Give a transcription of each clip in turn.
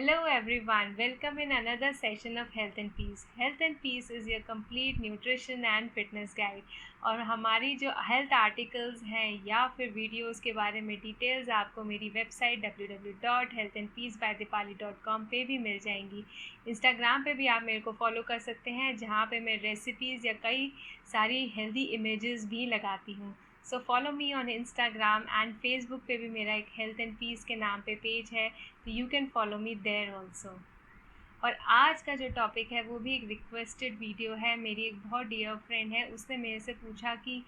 Hello everyone, welcome in another session of Health and Peace. Health and Peace is your complete nutrition and fitness guide. और हमारी जो health articles हैं या फिर videos के बारे में डिटेल्स आपको मेरी वेबसाइट www.healthandpeacebydeepali.com पे भी मिल जाएंगी. इंस्टाग्राम पे भी आप मेरे को फॉलो कर सकते हैं जहाँ पे मैं रेसिपीज़ या कई सारी हेल्दी इमेजेस भी लगाती हूँ. So follow me on Instagram and Facebook पे भी मेरा एक हेल्थ एंड पीस के नाम पे पेज है, तो you can follow me there also. और आज का जो टॉपिक है वो भी एक रिक्वेस्टेड वीडियो है. मेरी एक बहुत डियर फ्रेंड है, उसने मेरे से पूछा कि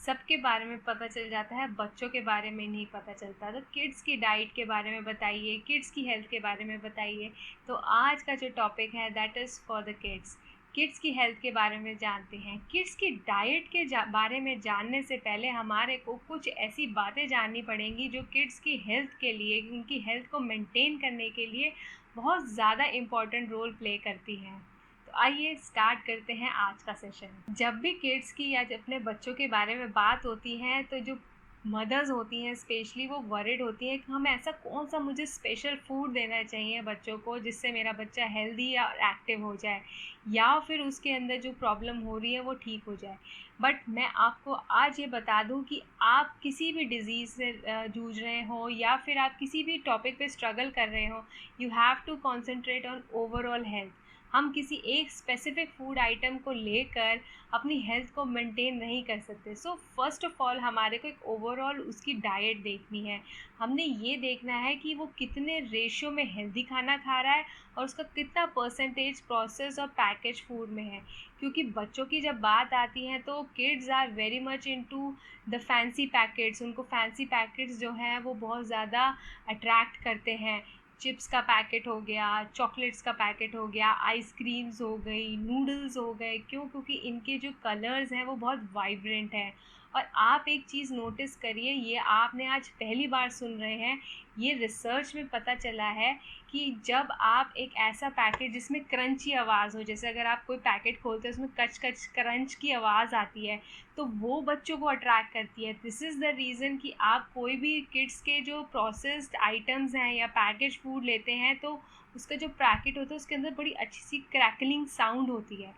सबके बारे में पता चल जाता है, बच्चों के बारे में नहीं पता चलता, तो किड्स की डाइट के बारे में बताइए, किड्स की हेल्थ के बारे में बताइए. तो आज का जो टॉपिक है that is for the kids. Kids की हेल्थ के बारे में जानते हैं. किड्स की डाइट के बारे में जानने से पहले हमारे को कुछ ऐसी बातें जाननी पड़ेंगी जो किड्स की हेल्थ के लिए, उनकी हेल्थ को मेंटेन करने के लिए बहुत ज़्यादा इम्पॉर्टेंट रोल प्ले करती हैं. तो आइए स्टार्ट करते हैं आज का सेशन. जब भी किड्स की या अपने बच्चों के बारे में बात होती है तो जो मदर्स होती हैं स्पेशली वो वरिड होती हैं कि हम ऐसा कौन सा मुझे स्पेशल फूड देना चाहिए बच्चों को जिससे मेरा बच्चा हेल्दी या एक्टिव हो जाए या फिर उसके अंदर जो प्रॉब्लम हो रही है वो ठीक हो जाए. बट मैं आपको आज ये बता दूं कि आप किसी भी डिज़ीज़ से जूझ रहे हो या फिर आप किसी भी टॉपिक पे स्ट्रगल कर रहे हो, you have to concentrate on overall health. हम किसी एक स्पेसिफिक फूड आइटम को लेकर अपनी हेल्थ को मेंटेन नहीं कर सकते. सो फर्स्ट ऑफ ऑल हमारे को एक ओवरऑल उसकी डाइट देखनी है. हमने ये देखना है कि वो कितने रेशियो में हेल्दी खाना खा रहा है और उसका कितना परसेंटेज प्रोसेस और पैकेज फूड में है. क्योंकि बच्चों की जब बात आती है तो kids are very much into the fancy packets. उनको फैंसी पैकेट्स जो हैं वो बहुत ज़्यादा अट्रैक्ट करते हैं. चिप्स का पैकेट हो गया, चॉकलेट्स का पैकेट हो गया, आइसक्रीम्स हो गई, नूडल्स हो गए. क्यों? क्योंकि इनके जो कलर्स हैं वो बहुत वाइब्रेंट हैं. और आप एक चीज़ नोटिस करिए, ये आपने आज पहली बार सुन रहे हैं, ये रिसर्च में पता चला है कि जब आप एक ऐसा पैकेट जिसमें क्रंची आवाज़ हो, जैसे अगर आप कोई पैकेट खोलते हैं उसमें कच कच क्रंच की आवाज़ आती है, तो वो बच्चों को अट्रैक्ट करती है. दिस इज़ द रीज़न कि आप कोई भी किड्स के जो प्रोसेस्ड आइटम्स हैं या पैकेज फूड लेते हैं तो उसका जो पैकेट होता है उसके अंदर बड़ी अच्छी सी क्रैकलिंग साउंड होती है.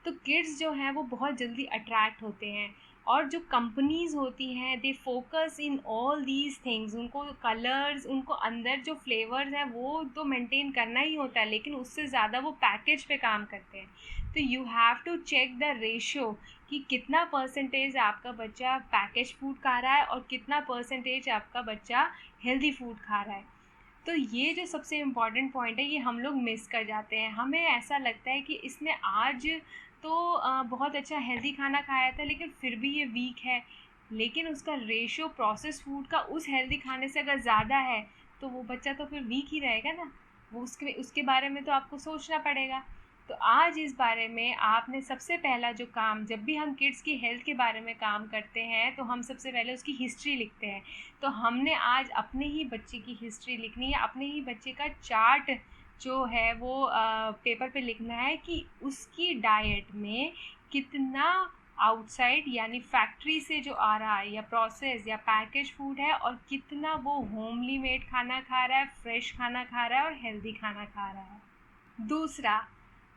तो किड्स जो हैं वो बहुत जल्दी अट्रैक्ट होते हैं. और जो कंपनीज़ होती हैं they focus in all these things. उनको कलर्स, उनको अंदर जो फ्लेवर्स हैं वो तो मेंटेन करना ही होता है, लेकिन उससे ज़्यादा वो पैकेज पे काम करते हैं. तो you have to check the ratio कि कितना परसेंटेज आपका बच्चा पैकेज फूड खा रहा है और कितना परसेंटेज आपका बच्चा हेल्दी फूड खा रहा है. तो ये जो सबसे इम्पॉर्टेंट पॉइंट है ये हम लोग मिस कर जाते हैं. हमें ऐसा लगता है कि इसने आज तो बहुत अच्छा हेल्दी खाना खाया था लेकिन फिर भी ये वीक है. लेकिन उसका रेशियो प्रोसेस फूड का उस हेल्दी खाने से अगर ज़्यादा है तो वो बच्चा तो फिर वीक ही रहेगा ना. वो उसके उसके बारे में तो आपको सोचना पड़ेगा. तो आज इस बारे में आपने सबसे पहला जो काम, जब भी हम किड्स की हेल्थ के बारे में काम करते हैं तो हम सबसे पहले उसकी हिस्ट्री लिखते हैं. तो हमने आज अपने ही बच्चे की हिस्ट्री लिखनी है, अपने ही बच्चे का चार्ट जो है वो पेपर पे लिखना है कि उसकी डाइट में कितना आउटसाइड यानी फैक्ट्री से जो आ रहा है या प्रोसेस या पैकेज फूड है और कितना वो होमली मेड खाना खा रहा है, फ्रेश खाना खा रहा है और हेल्दी खाना खा रहा है. दूसरा,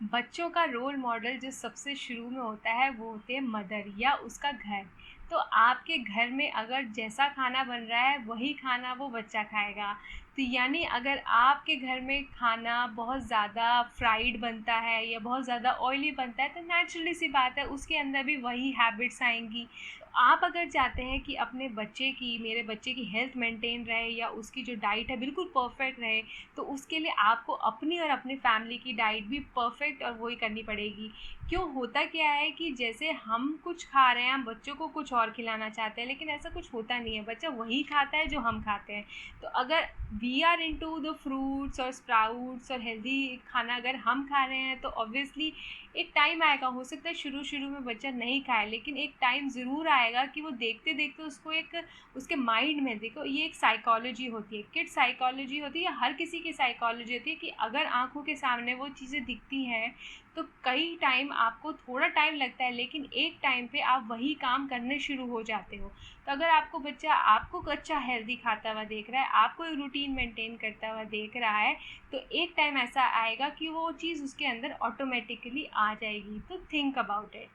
बच्चों का रोल मॉडल जो सबसे शुरू में होता है वो होते हैं मदर या उसका घर. तो आपके घर में अगर जैसा खाना बन रहा है वही खाना वो बच्चा खाएगा. तो यानी अगर आपके घर में खाना बहुत ज़्यादा फ्राइड बनता है या बहुत ज़्यादा ऑयली बनता है तो नेचुरली सी बात है उसके अंदर भी वही हैबिट्स आएंगी. तो आप अगर चाहते हैं कि अपने बच्चे की, मेरे बच्चे की हेल्थ मेंटेन रहे या उसकी जो डाइट है बिल्कुल परफेक्ट रहे, तो उसके लिए आपको अपनी और अपनी फैमिली की डाइट भी परफेक्ट और वही करनी पड़ेगी. क्यों? होता क्या है कि जैसे हम कुछ खा रहे हैं, हम बच्चों को कुछ और खिलाना चाहते हैं, लेकिन ऐसा कुछ होता नहीं है. बच्चा वही खाता है जो हम खाते हैं. तो अगर we are into the fruits और स्प्राउट्स और हेल्दी खाना अगर हम खा रहे हैं तो ऑब्वियसली एक टाइम आएगा, हो सकता है शुरू में बच्चा नहीं खाए, लेकिन एक टाइम ज़रूर आएगा कि वो देखते देखते उसको एक उसके माइंड में, देखो ये एक साइकोलॉजी होती है, किड साइकोलॉजी होती है, हर किसी की साइकोलॉजी होती है कि अगर आंखों के सामने वो चीज़ें दिखती हैं तो कई टाइम आपको थोड़ा टाइम लगता है, लेकिन एक टाइम पे आप वही काम करने शुरू हो जाते हो। तो अगर आपको बच्चा आपको अच्छा हेल्दी खाता हुआ देख रहा है, आपको एक रूटीन मेंटेन करता हुआ देख रहा है, तो एक टाइम ऐसा आएगा कि वो चीज़ उसके अंदर ऑटोमेटिकली आ जाएगी। तो थिंक अबाउट इट।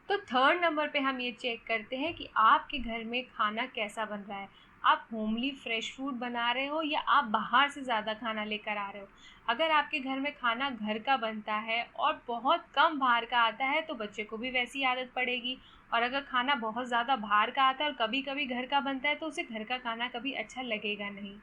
तो थर्ड नंबर पे हम ये चेक करते हैं कि आपके घर में खाना कैसा बन रहा है। आप होमली फ्रेश फूड बना रहे हो या आप बाहर से ज़्यादा खाना लेकर आ रहे हो। अगर आपके घर में खाना घर का बनता है और बहुत कम बाहर का आता है, तो बच्चे को भी वैसी आदत पड़ेगी। और अगर खाना बहुत ज़्यादा बाहर का आता है और कभी कभी घर का बनता है, तो उसे घर का खाना कभी अच्छा लगेगा नहीं।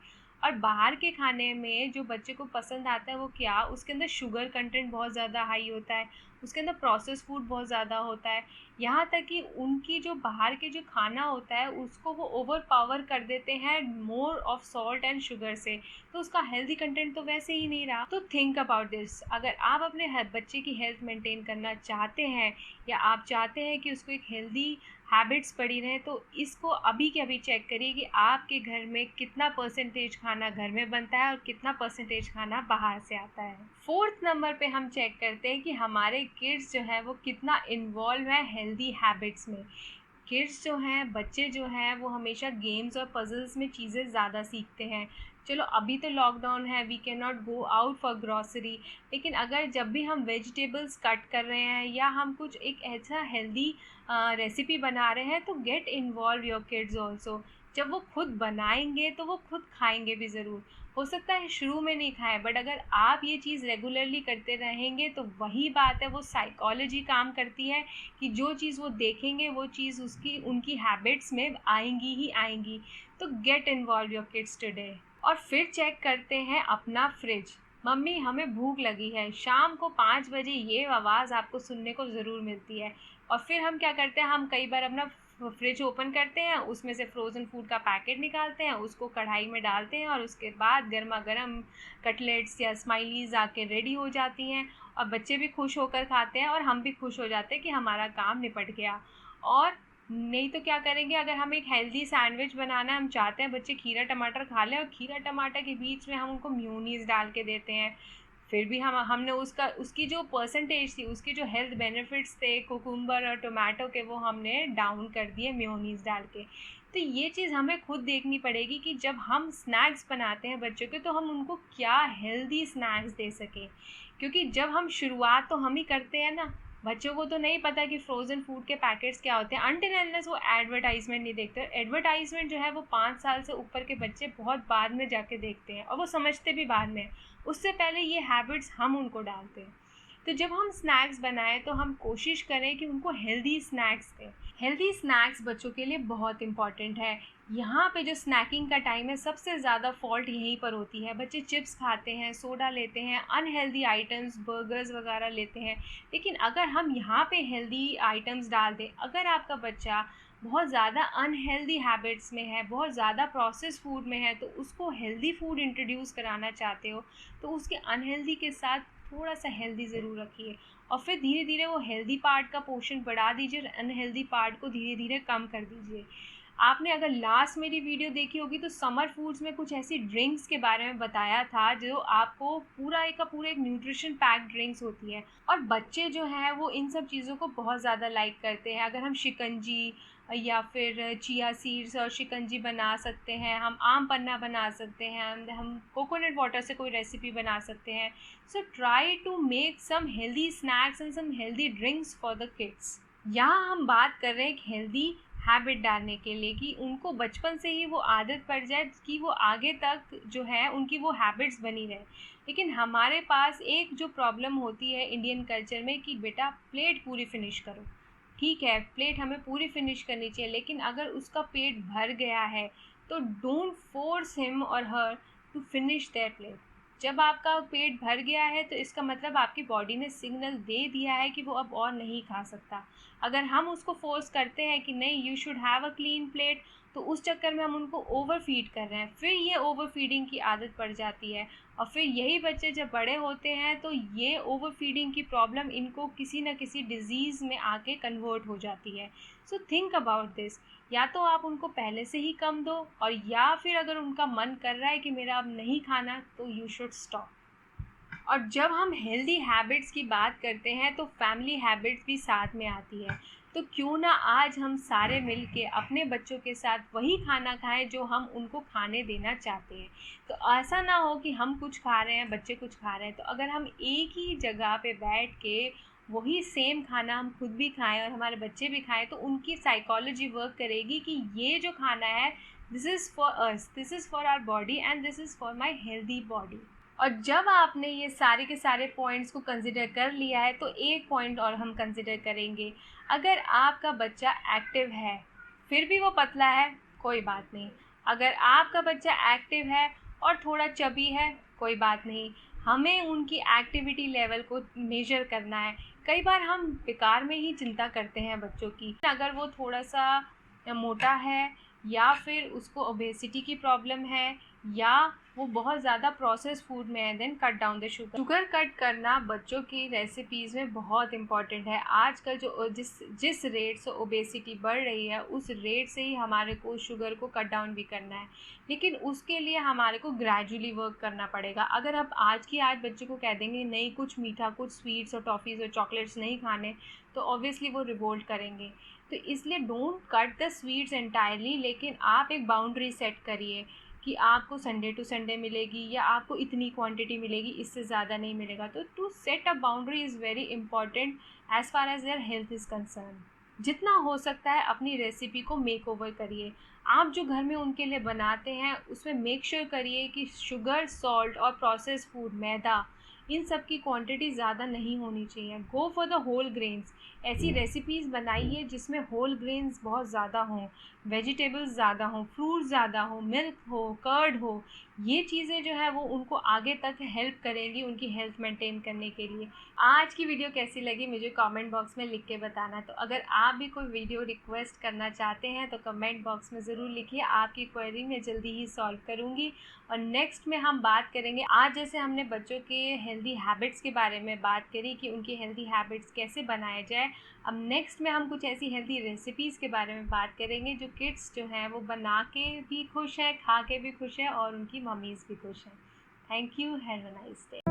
और बाहर के खाने में जो बच्चे को पसंद आता है वो क्या, उसके अंदर शुगर कंटेंट बहुत ज़्यादा हाई होता है, उसके अंदर प्रोसेस फूड बहुत ज़्यादा होता है। यहाँ तक कि उनकी जो बाहर के जो खाना होता है उसको वो ओवर पावर कर देते हैं more of salt and sugar से। तो उसका हेल्दी कंटेंट तो वैसे ही नहीं रहा। तो थिंक अबाउट दिस। अगर आप अपने बच्चे की हेल्थ मेंटेन करना चाहते हैं या आप चाहते हैं कि उसको एक हेल्दी हैबिट्स पड़ी रहे, तो इसको अभी के अभी चेक करिए कि आपके घर में कितना परसेंटेज खाना घर में बनता है और कितना परसेंटेज खाना बाहर से आता है। फोर्थ नंबर पे हम चेक करते हैं कि हमारे किड्स जो है वो कितना इन्वॉल्व है हेल्दी हैबिट्स में। किड्स जो हैं, बच्चे जो हैं, वो हमेशा गेम्स और पजल्स में चीज़ें ज़्यादा सीखते हैं। चलो अभी तो लॉकडाउन है, we can not go out for grocery, लेकिन अगर जब भी हम वेजिटेबल्स कट कर रहे हैं या हम कुछ एक ऐसा हेल्दी रेसिपी बना रहे हैं, तो get involve your kids also. जब वो खुद बनाएंगे तो वो खुद खाएंगे भी ज़रूर। हो सकता है शुरू में नहीं खाएं, बट अगर आप ये चीज़ रेगुलरली करते रहेंगे तो वही बात है, वो साइकोलॉजी काम करती है कि जो चीज़ वो देखेंगे वो चीज़ उसकी उनकी हैबिट्स में आएंगी ही आएंगी। तो get involve your kids today. और फिर चेक करते हैं अपना फ्रिज। मम्मी हमें भूख लगी है, शाम को 5 बजे ये आवाज़ आपको सुनने को ज़रूर मिलती है। और फिर हम क्या करते हैं, हम कई बार अपना फ्रिज ओपन करते हैं, उसमें से फ्रोज़न फूड का पैकेट निकालते हैं, उसको कढ़ाई में डालते हैं और उसके बाद गर्मा गर्म कटलेट्स या स्माइलीज़ आके रेडी हो जाती हैं। और बच्चे भी खुश होकर खाते हैं और हम भी खुश हो जाते हैं कि हमारा काम निपट गया। और नहीं तो क्या करेंगे, अगर हम एक हेल्दी सैंडविच बनाना हम चाहते हैं, बच्चे खीरा टमाटर खा लें और खीरा टमाटर के बीच में हम उनको मेयोनीज़ डाल के देते हैं, फिर भी हमने उसकी जो परसेंटेज थी, उसके जो हेल्थ बेनिफिट्स थे कुकुम्बर और टोमेटो के, वो हमने डाउन कर दिए मेयोनीज़ डाल के। तो ये चीज़ हमें खुद देखनी पड़ेगी कि जब हम स्नैक्स बनाते हैं बच्चों के, तो हम उनको क्या हेल्दी स्नैक्स दे सकें। क्योंकि जब हम शुरुआत तो हम ही करते हैं ना, बच्चों को तो नहीं पता कि फ्रोज़न फूड के पैकेट्स क्या होते हैं, अनटिल अनलेस वो एडवर्टाइजमेंट नहीं देखते। एडवर्टाइजमेंट जो है वो 5 साल से ऊपर के बच्चे बहुत बाद में जाके देखते हैं और वो समझते भी बाद में। उससे पहले ये हैबिट्स हम उनको डालते हैं। तो जब हम स्नैक्स बनाएं तो हम कोशिश करें कि उनको हेल्दी स्नैक्स दें। हेल्दी स्नैक्स बच्चों के लिए बहुत इंपॉर्टेंट है। यहाँ पे जो स्नैकिंग का टाइम है, सबसे ज़्यादा फॉल्ट यहीं पर होती है। बच्चे चिप्स खाते हैं, सोडा लेते हैं, अनहेल्दी आइटम्स बर्गर्स वगैरह लेते हैं। लेकिन अगर हम यहाँ पे हेल्दी आइटम्स डाल दें, अगर आपका बच्चा बहुत ज़्यादा अनहेल्दी हैबिट्स में है, बहुत ज़्यादा प्रोसेस फूड में है, तो उसको हेल्दी फूड इंट्रोड्यूस कराना चाहते हो, तो उसके अनहेल्दी के साथ थोड़ा सा हेल्दी ज़रूर रखिए। और फिर धीरे धीरे वो हेल्दी पार्ट का पोर्शन बढ़ा दीजिए और अनहेल्दी पार्ट को धीरे धीरे कम कर दीजिए। आपने अगर लास्ट मेरी वीडियो देखी होगी तो समर फूड्स में कुछ ऐसी ड्रिंक्स के बारे में बताया था जो आपको पूरा एक न्यूट्रिशन पैक ड्रिंक्स होती है। और बच्चे जो हैं वो इन सब चीज़ों को बहुत ज़्यादा लाइक करते हैं। अगर हम शिकंजी या फिर चिया सीड्स और शिकंजी बना सकते हैं, हम आम पन्ना बना सकते हैं, हम कोकोनट वाटर से कोई रेसिपी बना सकते हैं। So try to make some healthy snacks and some healthy drinks for the kids. यहाँ हम बात कर रहे हैं एक हेल्दी हैबिट डालने के लिए कि उनको बचपन से ही वो आदत पड़ जाए कि वो आगे तक जो है उनकी वो हैबिट्स बनी रहे। लेकिन हमारे पास एक जो प्रॉब्लम होती है इंडियन कल्चर में कि बेटा प्लेट पूरी फिनिश करो। ठीक है, प्लेट हमें पूरी फिनिश करनी चाहिए, लेकिन अगर उसका पेट भर गया है तो don't force him or her to finish their plate. जब आपका पेट भर गया है तो इसका मतलब आपकी बॉडी ने सिग्नल दे दिया है कि वो अब और नहीं खा सकता। अगर हम उसको फोर्स करते हैं कि नहीं you should have a clean plate, तो उस चक्कर में हम उनको ओवर फीड कर रहे हैं, फिर ये ओवर फीडिंग की आदत पड़ जाती है। और फिर यही बच्चे जब बड़े होते हैं तो ये ओवर फीडिंग की प्रॉब्लम इनको किसी न किसी डिजीज़ में आके कन्वर्ट हो जाती है। So think about this. या तो आप उनको पहले से ही कम दो, और या फिर अगर उनका मन कर रहा है कि मेरा अब नहीं खाना, तो यू शुड स्टॉप। और जब हम हेल्दी हैबिट्स की बात करते हैं तो फैमिली हैबिट्स भी साथ में आती है। तो क्यों ना आज हम सारे मिल के अपने बच्चों के साथ वही खाना खाएं जो हम उनको खाने देना चाहते हैं। तो ऐसा ना हो कि हम कुछ खा रहे हैं, बच्चे कुछ खा रहे हैं। तो अगर हम एक ही जगह पे बैठ के वही सेम खाना हम खुद भी खाएं और हमारे बच्चे भी खाएं, तो उनकी साइकोलॉजी वर्क करेगी कि ये जो खाना है, this is for us, this is for our body and this is for my healthy body. और जब आपने ये सारे के सारे पॉइंट्स को कंसिडर कर लिया है, तो एक पॉइंट और हम कंसिडर करेंगे। अगर आपका बच्चा एक्टिव है फिर भी वो पतला है, कोई बात नहीं। अगर आपका बच्चा एक्टिव है और थोड़ा चबी है, कोई बात नहीं। हमें उनकी एक्टिविटी लेवल को मेजर करना है। कई बार हम बेकार में ही चिंता करते हैं बच्चों की। अगर वो थोड़ा सा मोटा है या फिर उसको ओबेसिटी की प्रॉब्लम है या वो बहुत ज़्यादा प्रोसेस फूड में है, then cut down the sugar. Sugar cut करना बच्चों की रेसिपीज़ में बहुत इंपॉर्टेंट है। आजकल जो जिस रेट से ओबेसिटी बढ़ रही है, उस रेट से ही हमारे को शुगर को कट डाउन भी करना है। लेकिन उसके लिए हमारे को ग्रेजुअली वर्क करना पड़ेगा। अगर आप आज बच्चे को कह देंगे नहीं कुछ मीठा, कुछ स्वीट्स और टॉफ़ीज़ और चॉकलेट्स नहीं खाने, तो ऑब्वियसली वो रिवोल्ट करेंगे। तो इसलिए don't cut the sweets entirely, लेकिन आप एक बाउंड्री सेट करिए कि आपको संडे टू संडे मिलेगी या आपको इतनी क्वांटिटी मिलेगी, इससे ज़्यादा नहीं मिलेगा। तो to set a boundary is very important as far as their health is concern. जितना हो सकता है अपनी रेसिपी को मेक ओवर करिए। आप जो घर में उनके लिए बनाते हैं उसमें मेक श्योर करिए कि शुगर, सॉल्ट और प्रोसेस फूड, मैदा, इन सब की क्वांटिटी ज़्यादा नहीं होनी चाहिए। Go for the whole grains. ऐसी रेसिपीज़ बनाइए जिसमें होल ग्रेन्स बहुत ज़्यादा हों, वेजिटेबल्स ज़्यादा हों, फ्रूट्स ज़्यादा हों, मिल्क हो, कर्ड हो। ये चीज़ें जो है वो उनको आगे तक हेल्प करेंगी उनकी हेल्थ मेंटेन करने के लिए। आज की वीडियो कैसी लगी मुझे कमेंट बॉक्स में लिख के बताना। तो अगर आप भी कोई वीडियो रिक्वेस्ट करना चाहते हैं तो कमेंट बॉक्स में ज़रूर लिखिए। आपकी क्वेरी मैं जल्दी ही सॉल्व करूँगी। और नेक्स्ट में हम बात करेंगे, आज जैसे हमने बच्चों के हेल्दी हैबिट्स के बारे में बात करी कि उनकी हेल्दी हैबिट्स कैसे बनाया जाए, अब नेक्स्ट में हम कुछ ऐसी हेल्दी रेसिपीज़ के बारे में बात करेंगे जो किड्स जो हैं वो बना के भी खुश हैं, खा के भी खुश हैं और उनकी मम्मीज़ भी खुश हैं। Thank you, have a nice day.